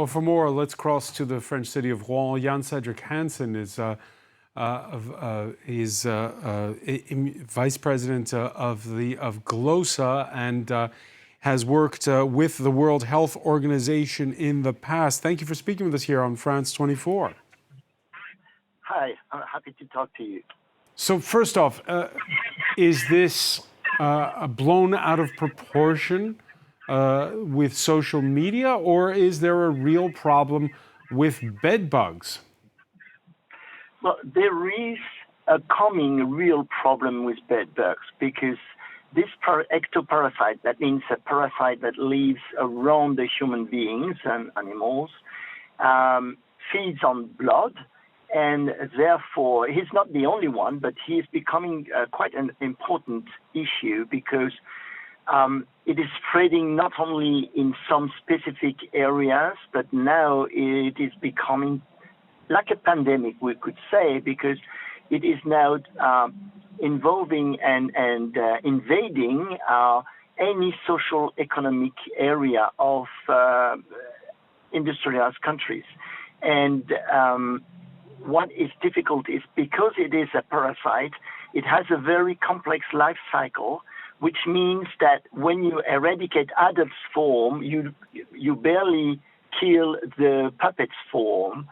Well, for more, let's cross to the French city of Rouen. Jan-Cedric Hansen is vice president of GLOSA and has worked with the World Health Organization in the past. Thank you for speaking with us here on France 24. Hi, I'm happy to talk to you. So first off, is this blown out of proportion with social media, or is there a real problem with bedbugs? Well, there is a coming real problem with bedbugs because this ectoparasite, that means a parasite that lives around the human beings and animals, feeds on blood, and therefore he's not the only one, but he is becoming quite an important issue because it is spreading not only in some specific areas, but now it is becoming like a pandemic, we could say, because it is now involving and invading any social economic area of industrialized countries. And what is difficult is because it is a parasite, it has a very complex life cycle, which means that when you eradicate adult form, you barely kill the puppet's form,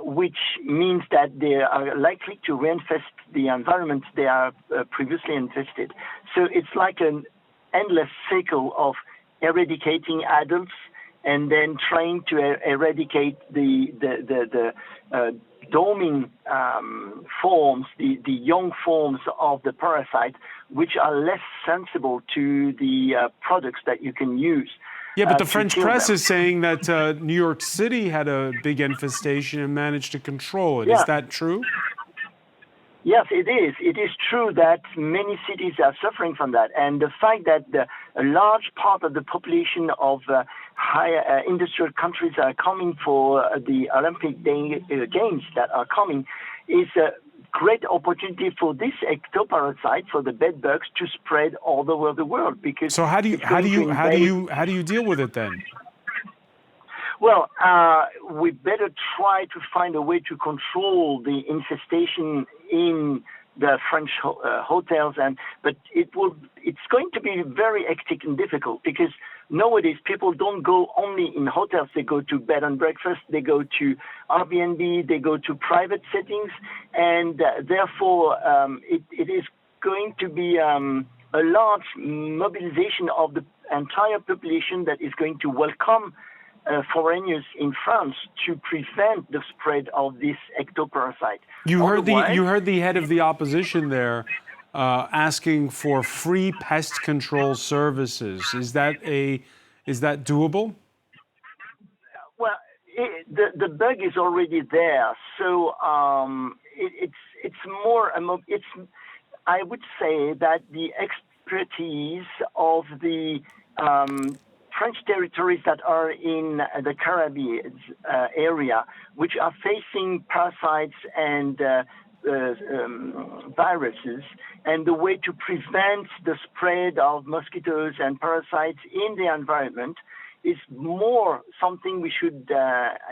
which means that they are likely to reinfest the environment they are previously infested. So it's like an endless cycle of eradicating adults and then trying to eradicate the dorming forms, the young forms of the parasite, which are less sensible to the products that you can use. Yeah, but the French press is saying that New York City had a big infestation and managed to control it. Yeah. Is that true? Yes, it is. It is true that many cities are suffering from that. And the fact that a large part of the population of higher industrial countries are coming for the Olympic Games that are coming is a great opportunity for this ectoparasite, for the bedbugs, to spread all over the world. Because so how do you deal with it then? Well, we better try to find a way to control the infestation in the French hotels, but it's going to be very hectic and difficult because nowadays people don't go only in hotels. They go to bed and breakfast, they go to Airbnb, they go to private settings, and therefore it is going to be a large mobilization of the entire population that is going to welcome foreigners in France to prevent the spread of this ectoparasite. You heard the head of the opposition there asking for free pest control services. Is that doable? Well, the bug is already there, so it's more. I would say that the expertise of the French territories that are in the Caribbean area, which are facing parasites and viruses, and the way to prevent the spread of mosquitoes and parasites in the environment is more something we should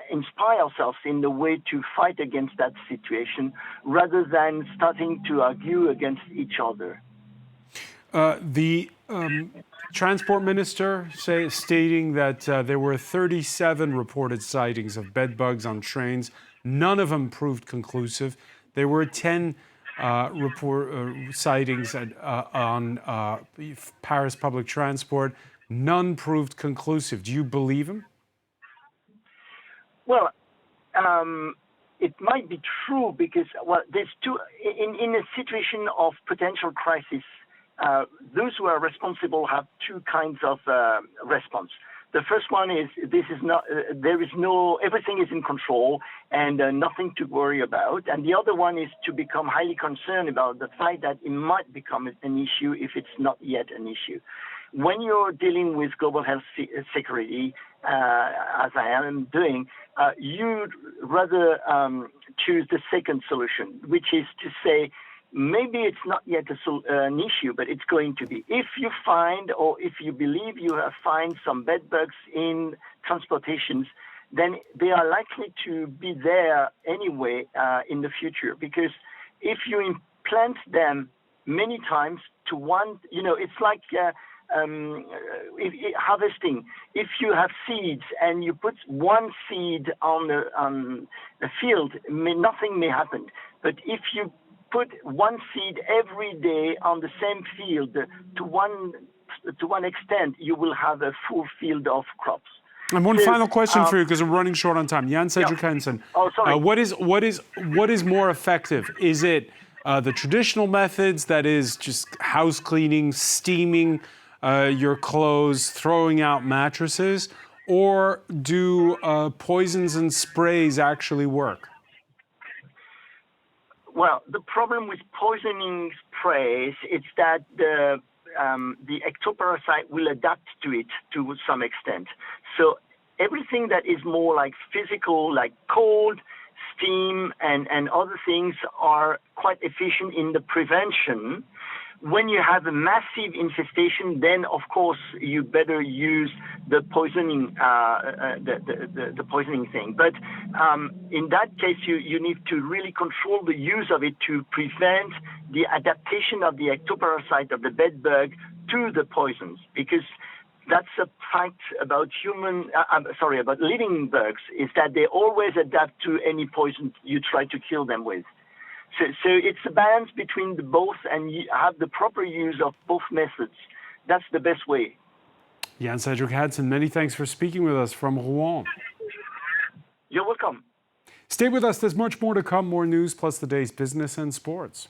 inspire ourselves in the way to fight against that situation, rather than starting to argue against each other. The Transport Minister stating that there were 37 reported sightings of bedbugs on trains. None of them proved conclusive. There were 10 sightings on Paris public transport. None proved conclusive. Do you believe him? Well, it might be true because there's two in a situation of potential crisis. Those who are responsible have two kinds of response. The first one is everything is in control and nothing to worry about. And the other one is to become highly concerned about the fact that it might become an issue if it's not yet an issue. When you're dealing with global health security, as I am doing, you'd rather choose the second solution, which is to say, maybe it's not yet an issue, but it's going to be. If you find, or if you believe you have found some bed bugs in transportations, then they are likely to be there anyway in the future. Because if you implant them many times to one, it's like harvesting. If you have seeds and you put one seed on the field, nothing may happen. But if you put one seed every day on the same field to one extent, you will have a full field of crops. And one final question for you, because we're running short on time. Jan Cedric Hensen, Oh, sorry. what is more effective? Is it the traditional methods, that is just house cleaning, steaming your clothes, throwing out mattresses, or do poisons and sprays actually work? Well, the problem with poisoning sprays is that the ectoparasite will adapt to it to some extent. So everything that is more like physical, like cold, steam, and other things are quite efficient in the prevention. When you have a massive infestation, then of course you better use the poisoning, the poisoning thing. But in that case, you need to really control the use of it to prevent the adaptation of the ectoparasite of the bedbug to the poisons, because that's a fact about about living bugs, is that they always adapt to any poison you try to kill them with. So it's a balance between the both, and you have the proper use of both methods. That's the best way. Jan Cedric Hensen, many thanks for speaking with us from Rouen. You're welcome. Stay with us. There's much more to come, more news, plus the day's business and sports.